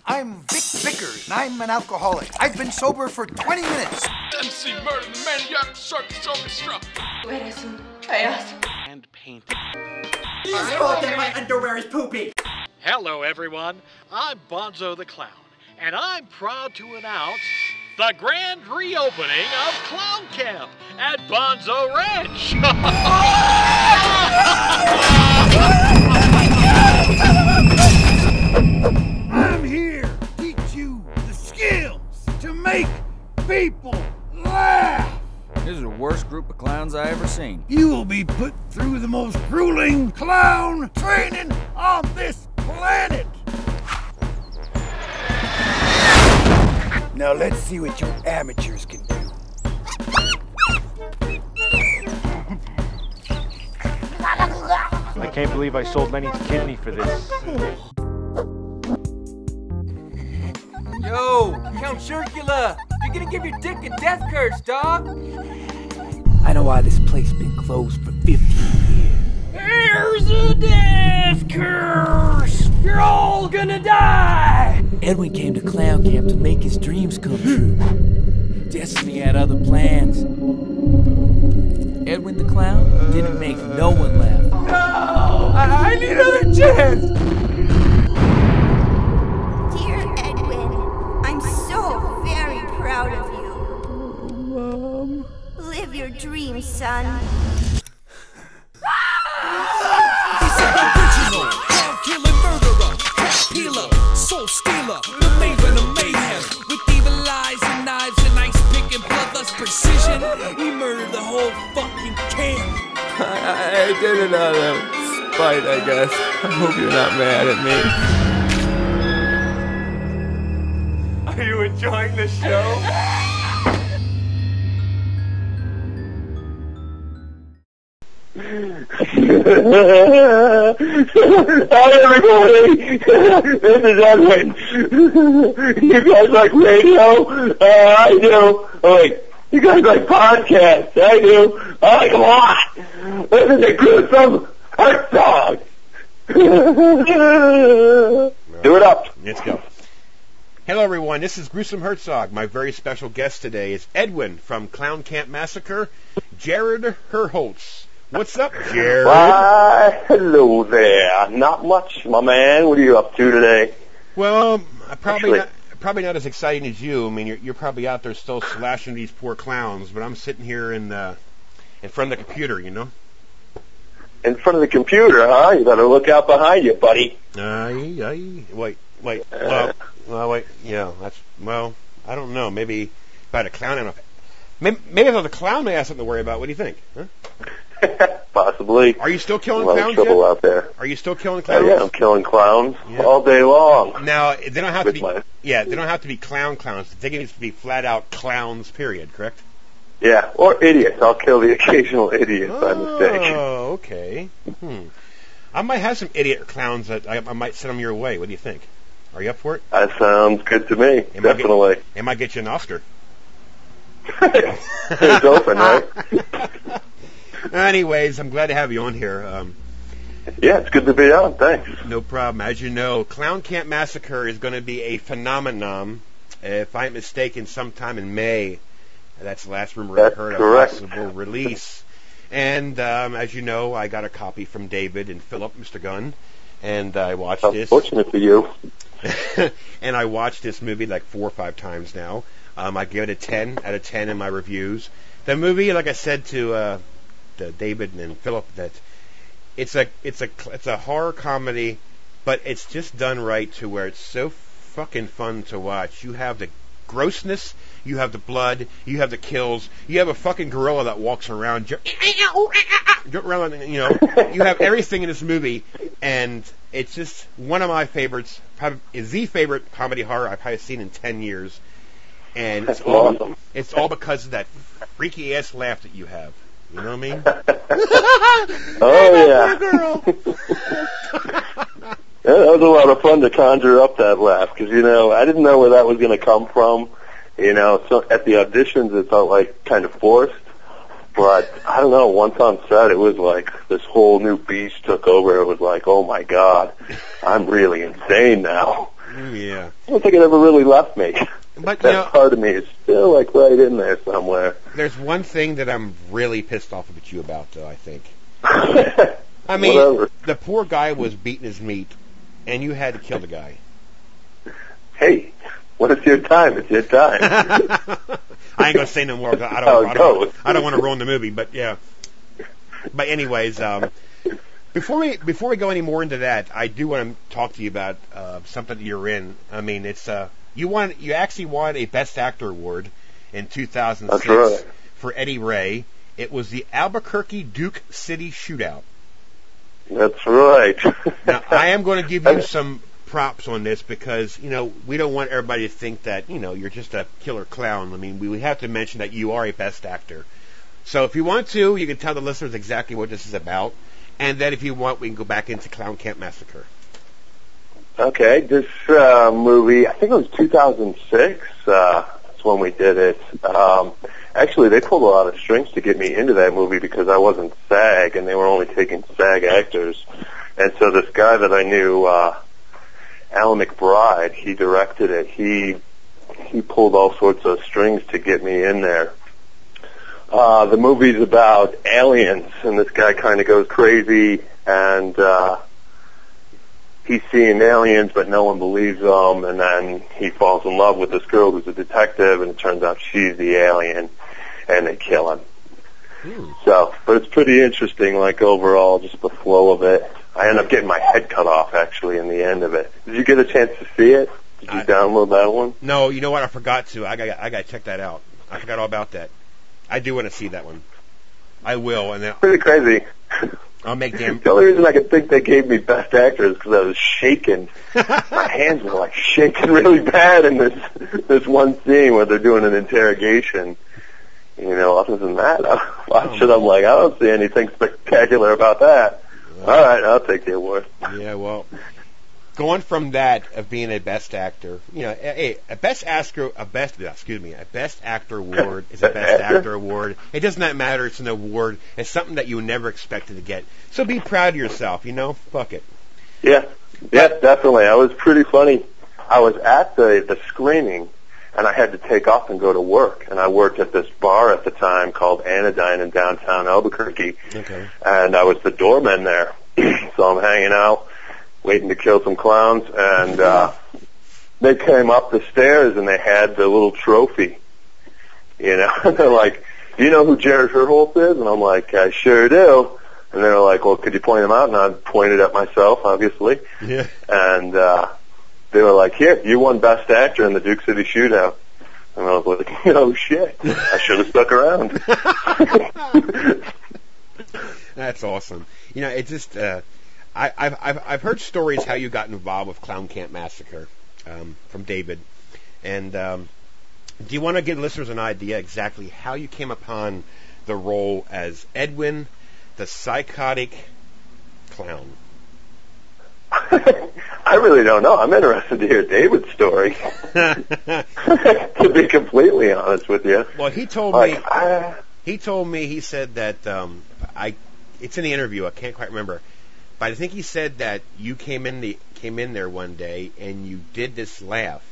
I'm Vic Vickers, and I'm an alcoholic. I've been sober for 20 minutes. MC Murder the Maniac Circus Orchestra. Tú eres un payaso. And paint. It's fault that my underwear is poopy. Hello, everyone. I'm Bonzo the Clown, and I'm proud to announce the grand reopening of Clown Camp at Bonzo Ranch. I'm here to teach you the skills to make people laugh. This is the worst group of clowns I ever seen. You will be put through the most grueling clown training on this planet. Now let's see what you amateurs can do. I can't believe I sold Lenny's kidney for this. Yo, Count Chircula, you're gonna give your dick a death curse, dog. I know why this place been closed for 15 years. Here's a death curse! You're all gonna die! Edwin came to Clown Camp to make his dreams come true. Destiny had other plans. Edwin the Clown didn't make no one laugh. No! I need another chance! Dear Edwin, I'm so very proud of you. Mom. Live your dreams, son. He's an original, clown-killing murderer, cat peeler, soul stealer, the maven of mayhem, with evil eyes and knives and ice-picking bloodlust precision. He murdered the whole fucking camp. I did it out of spite, I guess. I hope you're not mad at me. Are you enjoying the show? Hi everybody, this is Edwin. You guys like radio? I do. Oh wait, you guys like podcasts? I do. I like them a lot. Listen to Gruesome Herholtz. Do it up. Let's go. Hello everyone, this is Gruesome Herzog. My very special guest today is Edwin from Clown Camp Massacre, Jared Herholtz. What's up, Jared? Why, hello there. Not much, my man. What are you up to today? Well, probably not as exciting as you. I mean, you're probably out there still slashing these poor clowns, but I'm sitting here in front of the computer, you know. In front of the computer, huh? You better look out behind you, buddy. Wait. Yeah, I don't know. Maybe if I had a clown, I don't know. Maybe if I was a clown, I have something to worry about. What do you think? Huh? Possibly. Are you still killing clowns? A lot of trouble yet? Out there. Are you still killing clowns? Yeah, I'm killing clowns all day long. Now they don't have to be. Yeah, they don't have to be clowns. They can just be flat out clowns. Period. Correct? Yeah, or idiots. I'll kill the occasional idiot by mistake. Oh, okay. I might have some idiot clowns that I might send them your way. What do you think? Are you up for it? That sounds good to me. Definitely. It might get you an Oscar. It's open, right? Anyways, I'm glad to have you on here. Yeah, it's good to be on. Thanks. No problem. As you know, Clown Camp Massacre is going to be a phenomenon. If I'm mistaken, sometime in May. That's the last rumor I heard of possible release. And as you know, I got a copy from David and Philip, Mr. Gunn, and I watched this. Fortunate for you. And I watched this movie like 4 or 5 times now. I give it a 10 out of 10 in my reviews. The movie, like I said to David and Philip, that it's a horror comedy, but it's just done right to where it's so fucking fun to watch. You have the grossness, you have the blood, you have the kills, you have a fucking gorilla that walks around, you know, you have everything in this movie, and it's just one of my favorites. Probably is the favorite comedy horror I've probably seen in 10 years. And it's all because of that freaky ass laugh that you have. You know what I mean? Oh yeah. Yeah, that was a lot of fun to conjure up that laugh because I didn't know where that was going to come from. So at the auditions it felt like kind of forced, but I don't know. Once on set, it was like this whole new beast took over. It was like, oh my god, I'm really insane now. Yeah. I don't think it ever really left me. But that part of me is still like right in there somewhere. There's one thing that I'm really pissed off at you about, though, I think. I mean, Whatever. The poor guy was beating his meat, and you had to kill the guy. Hey, when it's your time, it's your time. I ain't gonna say no more. I don't want to ruin the movie, but yeah. But anyways, before we go any more into that, I do want to talk to you about something that you're in. I mean, it's you actually won a Best Actor award in 2006 That's right. for Eddy Ray. It was the Albuquerque Duke City Shootout. That's right. Now, I am going to give you some props on this because, we don't want everybody to think that, you're just a killer clown. I mean, we have to mention that you are a Best Actor. So if you want to, you can tell the listeners exactly what this is about. And then if you want, we can go back into Clown Camp Massacre. Okay, this movie, I think it was 2006, that's when we did it. Actually, they pulled a lot of strings to get me into that movie because I wasn't SAG, and they were only taking SAG actors. And so this guy that I knew, Alan McBride, he directed it. He pulled all sorts of strings to get me in there. The movie's about aliens, and this guy kind of goes crazy, and he's seeing aliens, but no one believes him, and then he falls in love with this girl who's a detective, and it turns out she's the alien, and they kill him. So, but it's pretty interesting, like, overall, just the flow of it. I end up getting my head cut off, actually, in the end of it. Did you get a chance to see it? Did you download that one? No, you know what? I forgot to. I got to check that out. I forgot all about that. I do want to see that one. I will, and then pretty crazy. I'll make damn. The only reason I could think they gave me Best Actor is because I was shaking. My hands were like shaking really bad in this one scene where they're doing an interrogation. Other than that, I watch it. I'm like, I don't see anything spectacular about that. All right, I'll take the award. Yeah, well, going from that of being a Best Actor, a Best Actor award is a Best Actor award. It does not matter. It's an award. It's something that you never expected to get. So be proud of yourself. Fuck it. Yeah, definitely. I was pretty funny. I was at the screening, and I had to take off and go to work. And I worked at this bar at the time called Anodyne in downtown Albuquerque. Okay. And I was the doorman there. So I'm hanging out, waiting to kill some clowns, and they came up the stairs and they had the little trophy. And they're like, "Do you know who Jared Herholtz is?" And I'm like, "I sure do." And they're like, "Well, could you point him out?" And I pointed at myself, obviously. Yeah. And they were like, "Here, you won Best Actor in the Duke City Shootout." And I was like, "Oh shit, I should have stuck around." That's awesome. It's just I've heard stories how you got involved with Clown Camp Massacre from David, and do you want to give listeners an idea exactly how you came upon the role as Edwin, the psychotic clown? I really don't know. I'm interested to hear David's story. To be completely honest with you. Well, he told me. He said that it's in the interview. I can't quite remember, but I think he said that you came in there one day and you did this laugh,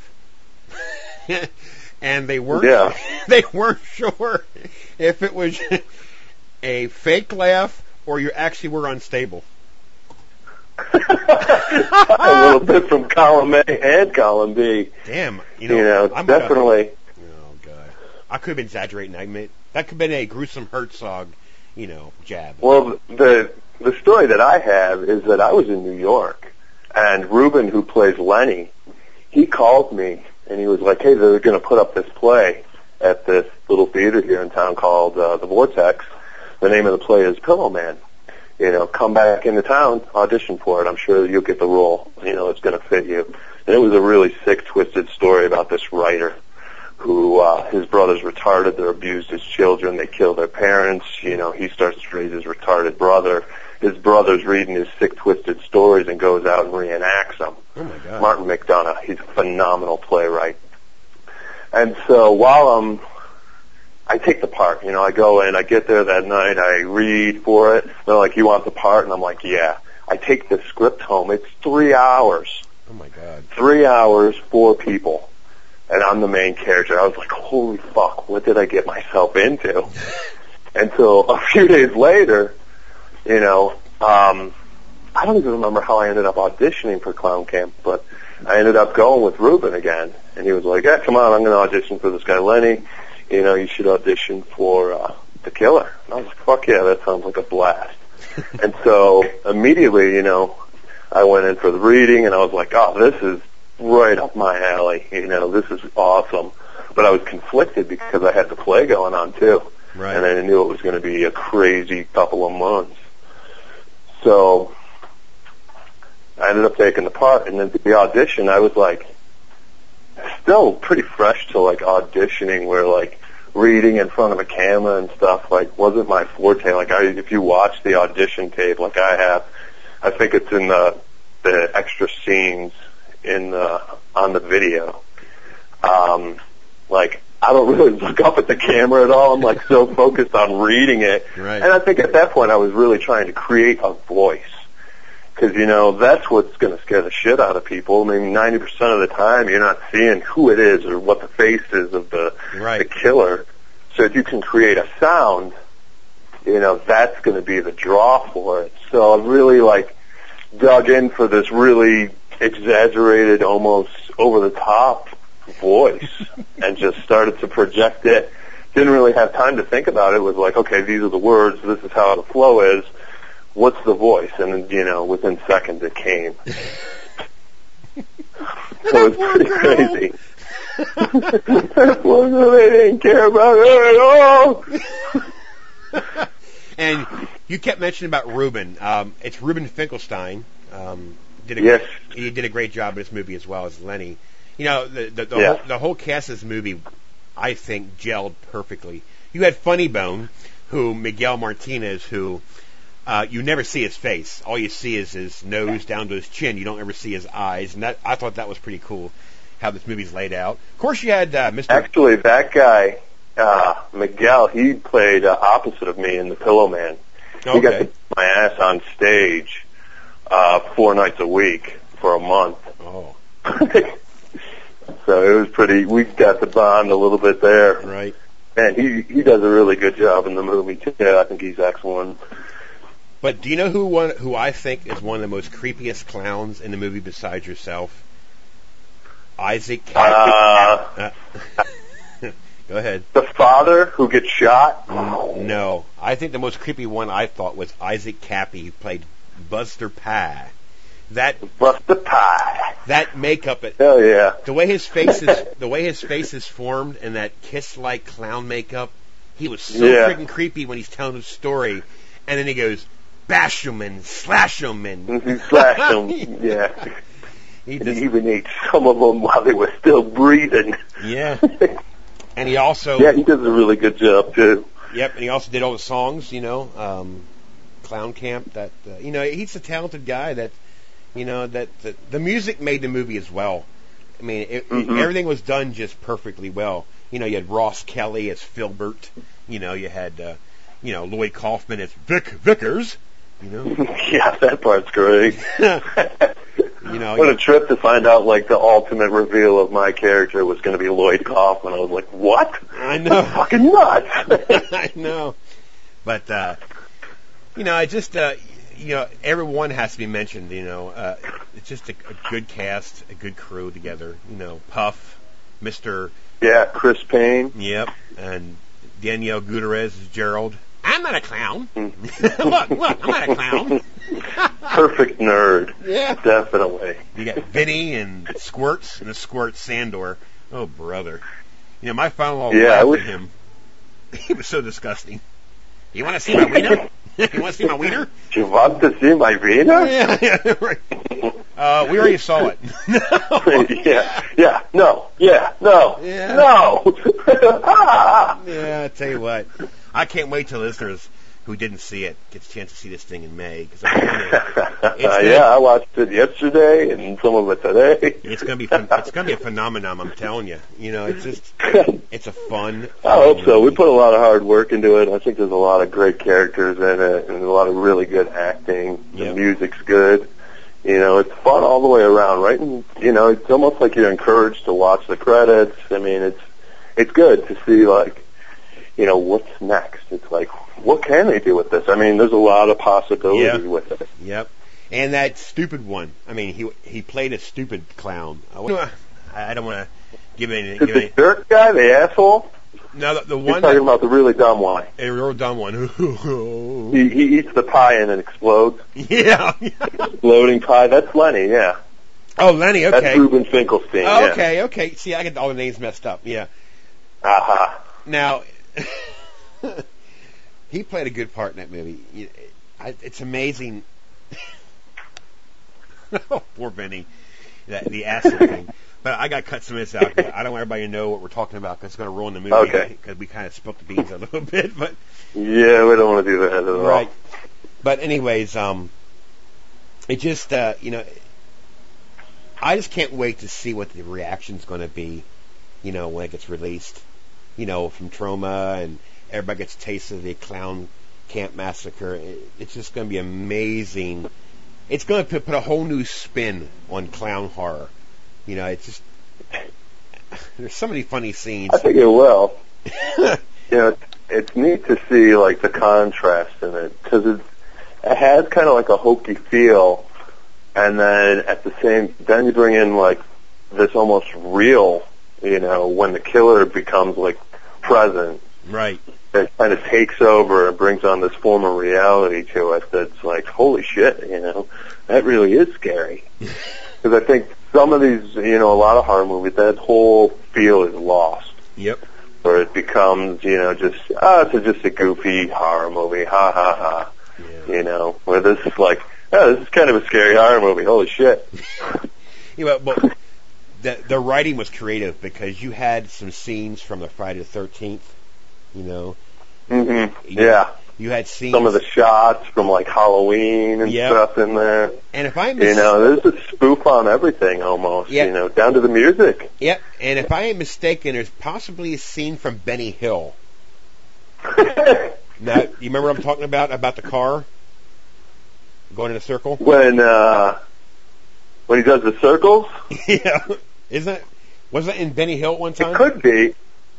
and they weren't sure if it was a fake laugh or you actually were unstable. A little bit from column A and column B. Damn, definitely. Oh god, I could have been exaggerating. I admit that could have been a gruesome Herzog, jab. Well, the story that I have is that I was in New York, and Ruben, who plays Lenny, he called me and he was like, "Hey, they're going to put up this play at this little theater here in town called the Vortex. The name of the play is Pillow Man. Come back into town, audition for it. I'm sure you'll get the role. It's going to fit you." And it was a really sick, twisted story about this writer who, his brother's retarded. They're abused as children. They kill their parents. He starts to raise his retarded brother. His brother's reading his sick, twisted stories and goes out and reenacts them. Oh my God. Martin McDonough. He's a phenomenal playwright. And so while I take the part. I go in, I get there that night, I read for it. They're like, "You want the part?" And I'm like, "Yeah." I take the script home. It's 3 hours Oh my God. 3 hours, 4 people. And I'm the main character. I was like, holy fuck, what did I get myself into? Until a few days later, you know, I don't even remember how I ended up auditioning for Clown Camp, but I ended up going with Ruben again. And he was like, yeah, come on, I'm going to audition for this guy Lenny. You know, you should audition for The Killer. And I was like, fuck yeah, that sounds like a blast. And so immediately, you know, I went in for the reading, and I was like, oh, this is right up my alley. You know, this is awesome. But I was conflicted because I had the play going on, too. Right. And I knew it was going to be a crazy couple of months. So I ended up taking the part, and then the audition, I was like, still pretty fresh to like auditioning, where like reading in front of a camera and stuff like wasn't my forte. Like if you watch the audition tape, like I have, I think it's in the extra scenes on the video. Like I don't really look up at the camera at all. I'm like so focused on reading it. Right. And I think at that point I was really trying to create a voice. Because, you know, that's what's going to scare the shit out of people. I mean, 90% of the time you're not seeing who it is or what the face is of the killer. So if you can create a sound, you know, that's going to be the draw for it. So I really, like, dug in for this really exaggerated, almost over-the-top voice and just started to project it. Didn't really have time to think about it. It was like, okay, these are the words, this is how the flow is. What's the voice? And, you know, within seconds it came. So it was pretty crazy. That poor girl, they didn't care about her at all. And you kept mentioning about Ruben. It's Ruben Finkelstein. Yes. He did a great job in this movie as well as Lenny. You know, the whole cast of this movie, I think, gelled perfectly. You had Funny Bone, Miguel Martinez, who... you never see his face. All you see is his nose down to his chin. You don't ever see his eyes. And I thought that was pretty cool, how this movie's laid out. Of course, you had Mr. Actually, that guy, Miguel, he played opposite of me in The Pillow Man. Okay. He got to get my ass on stage 4 nights a week for a month. Oh. So it was pretty, we got to bond a little bit there. Right. And he does a really good job in the movie, too. I think he's excellent. But do you know who I think is one of the most creepiest clowns in the movie besides yourself? Isaac Cappy. Go ahead. The father who gets shot? No. I think the most creepy one I thought was Isaac Cappy, who played Buster Pie. Buster Pie. That makeup. Hell yeah. The way his face is formed and that Kiss-like clown makeup, he was so freaking creepy when he's telling his story. And then he goes, bash 'em and slash 'em and... slash 'em, yeah. He even ate some of them while they were still breathing. Yeah. And he also... Yeah, he does a really good job, too. Yep, and he also did all the songs, you know, Clown Camp, that, you know, he's a talented guy that, you know, that the music made the movie as well. I mean, everything was done just perfectly well. You know, you had Ross Kelly as Filbert. You know, you had, you know, Lloyd Kaufman as Vickers. You know? Yeah, that part's great. You know, what a trip to find out, like, the ultimate reveal of my character was going to be Lloyd Kaufman. I was like, what? I know. That's fucking nuts. I know. But, you know, I just, you know, everyone has to be mentioned, you know. It's just a good cast, a good crew together. You know, Puff, Mr. Yeah, Chris Payne. Yep, and Danielle Gutierrez is Gerald. I'm not a clown. Look, I'm not a clown. Perfect nerd. Yeah. Definitely. You got Vinny and Squirts and the Squirt Sandor. Oh, brother. You know, my father-in-law laughed at him. He was so disgusting. You want to see my wiener? You want to see my wiener? You want to see my wiener? Yeah, right. We already saw it. No. No. Yeah, I tell you what. I can't wait till listeners who didn't see it gets a chance to see this thing in May. Cause I watched it yesterday and some of it today. It's gonna be a phenomenon. I'm telling you. You know, it's just it's a fun. I hope so. We put a lot of hard work into it. I think there's a lot of great characters in it and a lot of really good acting. The music's good. You know, it's fun all the way around, right? And, you know, it's almost like you're encouraged to watch the credits. I mean, it's good to see, like, you know, what's next. It's like, what can they do with this? I mean, there's a lot of possibilities with it. Yep. And that stupid one. I mean, he played a stupid clown. I don't want to give any. The dirt guy, the asshole? No, the one. You're talking about the really dumb one. A real dumb one. He eats the pie and it explodes. Yeah. Exploding pie. That's Lenny, yeah. Oh, Lenny, okay. That's Ruben Finkelstein, oh, yeah. Okay. See, I get all the names messed up, yeah. Aha. Now, he played a good part in that movie. It's amazing. Oh, poor Benny. The acid thing. But I got to cut some of this out. I don't want everybody to know what we're talking about because it's going to ruin the movie. Okay. Because we kind of spilt the beans a little bit. But yeah, we don't want to do that at all. Right. But anyways, it just, you know, I just can't wait to see what the reaction's going to be, you know, when it gets released, you know, from Trauma and everybody gets a taste of the Clown Camp Massacre. It's just going to be amazing. It's going to put a whole new spin on clown horror. You know, it's just, there's so many funny scenes. I think it will. You know, it's neat to see, like, the contrast in it, because it has kind of like a hokey feel, and then at the same, then you bring in, like, this almost real, you know, when the killer becomes, like, present. Right. It kind of takes over and brings on this form of reality to it that's like, holy shit, you know, that really is scary. Because I think some of these, you know, a lot of horror movies, that whole feel is lost. Yep. Where it becomes, you know, just, it's just a goofy horror movie, ha ha ha. Yeah. You know, where this is like, this is kind of a scary horror movie, holy shit. Yeah, but the writing was creative because you had some scenes from the Friday the 13th, you know. Mm-hmm. Yeah. You had scenes. Some of the shots from like Halloween and stuff in there. And if I'm you know, there's a spoof on everything almost. Yep. You know, down to the music. Yep. And if I am mistaken, there's possibly a scene from Benny Hill. Now, you remember what I'm talking about the car going in a circle? When he does the circles. Yeah. Was that in Benny Hill at one time? It could be.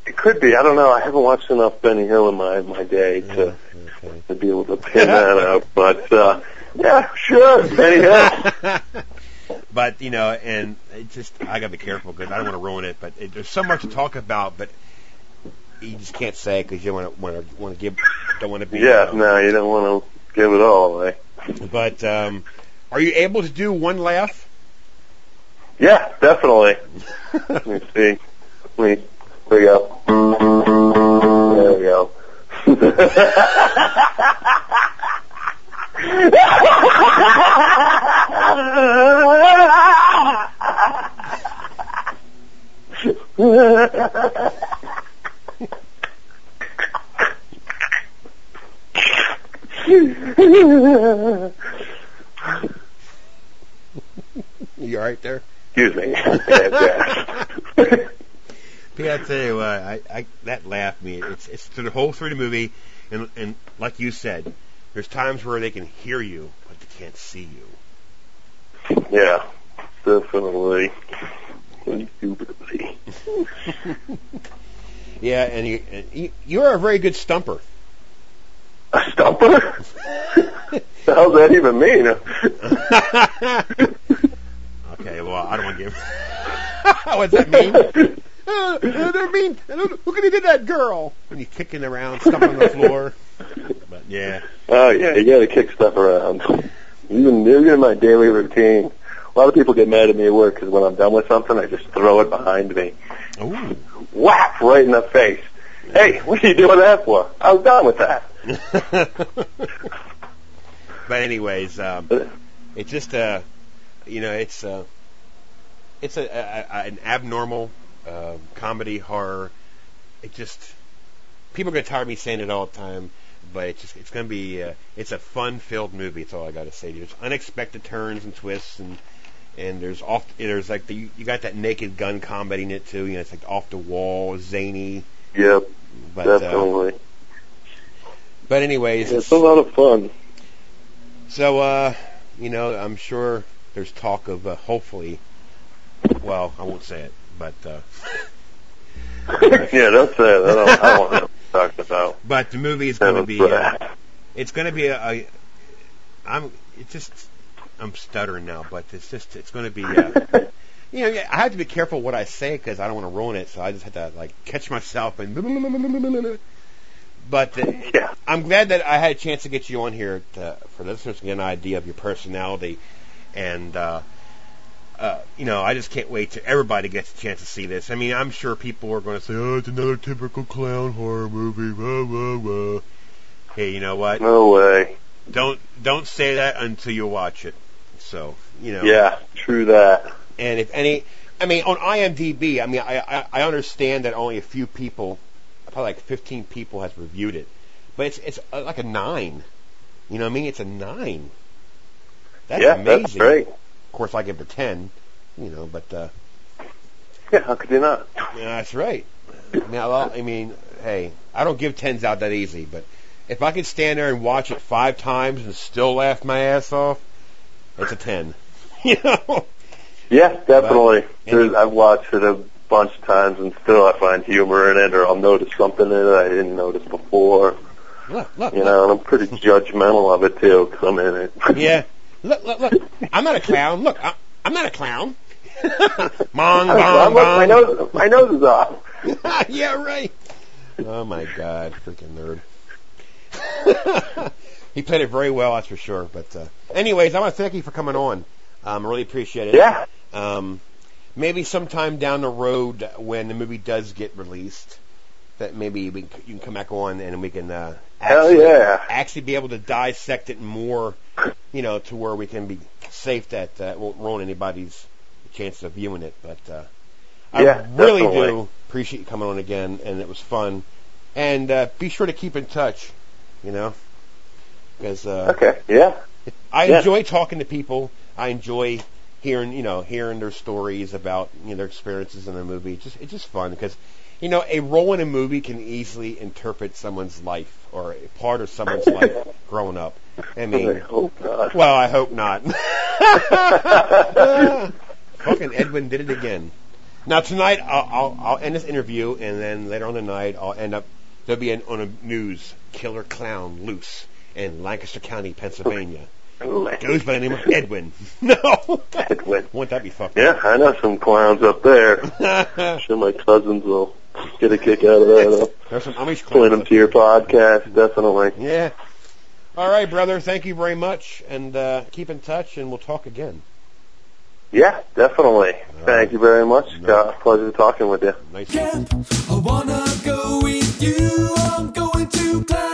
It could be. I don't know. I haven't watched enough Benny Hill in my day to be able to pin that up. But yeah, sure, Benny Hill. But you know, and it just I gotta be careful because I don't want to ruin it. But there's so much to talk about, but you just can't say because you don't want to give, don't want to be. Yeah, no, you don't want to give it all away. But are you able to do one laugh? Yeah, definitely. Let me see. There we go. There we go. You all right there? Excuse me. Yeah, I tell you what, that laughed me. It's through the whole through the movie, and like you said, there's times where they can hear you, but they can't see you. Yeah, definitely. Indubitably. Yeah, and you're a very good stumper. A stumper? The hell does that even mean? Okay, well, I don't want to give. What's that mean? They're mean. Look at that girl. When you're kicking around, stuff on the floor. But yeah. Oh yeah, you gotta kick stuff around. Even in my daily routine. A lot of people get mad at me at work because when I'm done with something, I just throw it behind me. Ooh. Whap! Right in the face. Hey, what are you doing that for? I was done with that. But anyways, it's just you know, it's an abnormal comedy horror. It just people are gonna tire of me saying it all the time, but it's gonna be it's a fun-filled movie. That's all I gotta say. There's unexpected turns and twists, and there's like you got that Naked Gun comedy in it too. You know, it's like off the wall, zany. Yep, but, definitely. But anyways, it's a lot of fun. So you know, I'm sure there's talk of hopefully, well, I won't say it, but yeah, don't say it. I don't know what I'm talking about. But the movie is going to be it's going to be I'm stuttering now, but it's going to be you know, I have to be careful what I say because I don't want to ruin it, so I just have to like catch myself and. But I'm glad that I had a chance to get you on here for listeners to get an idea of your personality, and you know, I just can't wait till everybody gets a chance to see this. I mean, I'm sure people are going to say, "Oh, it's another typical clown horror movie." Blah, blah, blah. Hey, you know what? No way. Don't say that until you watch it. So, you know. Yeah, true that. And if any, I mean, on IMDb, I mean, I understand that only a few people, probably like 15 people, has reviewed it, but it's like a 9. You know what I mean? It's a 9. That's amazing. That's great. Of course, I give it a 10. You know, but yeah, how could you not? Yeah, that's right. Now, I mean, hey, I don't give 10s out that easy, but if I could stand there and watch it 5 times and still laugh my ass off, it's a 10. You know? Yeah, definitely. I've watched it a bunch of times, and still I find humor in it, or I'll notice something in it I didn't notice before. Look, you know, and I'm pretty judgmental of it too, because I'm in it. Yeah. Look. I'm not a clown. Look, I'm not a clown. Mong, bong, bong. My nose is off. Yeah, right. Oh my God, freaking nerd. He played it very well, that's for sure. But anyways, I want to thank you for coming on. I really appreciate it. Yeah. Maybe sometime down the road when the movie does get released, that maybe you can come back on and we can actually be able to dissect it more, you know, to where we can be safe that it won't ruin anybody's chance of viewing it. But I really do appreciate you coming on again, and it was fun. And be sure to keep in touch, you know, because I enjoy talking to people. I enjoy hearing their stories about, you know, their experiences in the movie. It's just fun because, you know, a role in a movie can easily interpret someone's life or a part of someone's life growing up. I mean, I hope not. Well, I hope not. Fucking Edwin did it again. Now tonight I'll end this interview, and then later on tonight there'll be on the news, killer clown loose in Lancaster County, Pennsylvania. Goes by the name of Edwin. No. Edwin. Won't that be fucked up? Yeah, I know some clowns up there. I'm sure my cousins will get a kick out of that. There's some Amish clowns. Point them to your podcast, definitely. Yeah. All right, brother. Thank you very much, and keep in touch, and we'll talk again. Yeah, definitely. Thank you very much. Pleasure talking with you. Nice. Camp, I wanna go with you. I'm going to Klown.